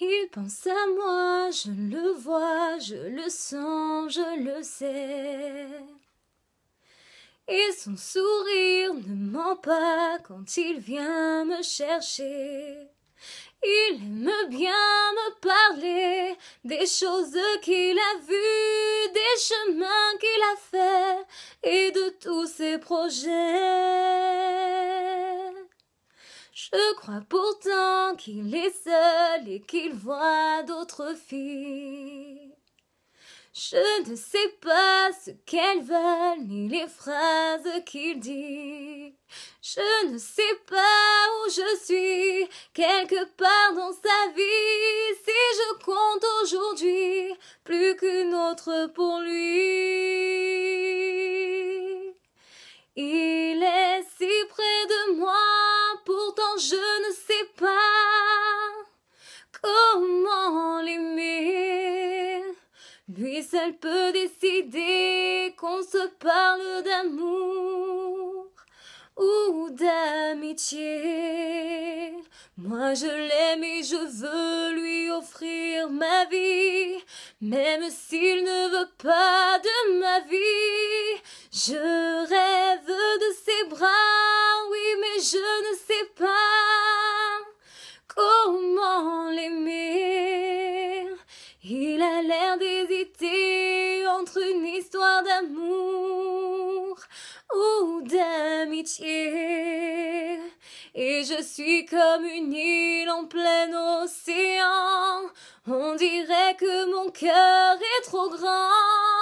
Il pense à moi, je le vois, je le sens, je le sais. Et son sourire ne ment pas quand il vient me chercher. Il aime bien me parler des choses qu'il a vues, des chemins qu'il a faits et de tous ses projets. Je crois pourtant qu'il est seul et qu'il voit d'autres filles. Je ne sais pas ce qu'elles veulent ni les phrases qu'il dit. Je ne sais pas où je suis, quelque part dans sa vie. Si je compte aujourd'hui plus qu'une autre pour lui. Il est si près de moi, pourtant je ne sais pas comment l'aimer. Lui seul peut décider qu'on se parle d'amour ou d'amitié. Moi je l'aime et je veux lui offrir ma vie, même s'il ne veut pas de ma vie. Je rêve de ses bras, oui, mais je ne sais pas comment l'aimer. Il a l'air d'hésiter entre une histoire d'amour ou d'amitié. Et je suis comme une île en plein océan. On dirait que mon cœur est trop grand.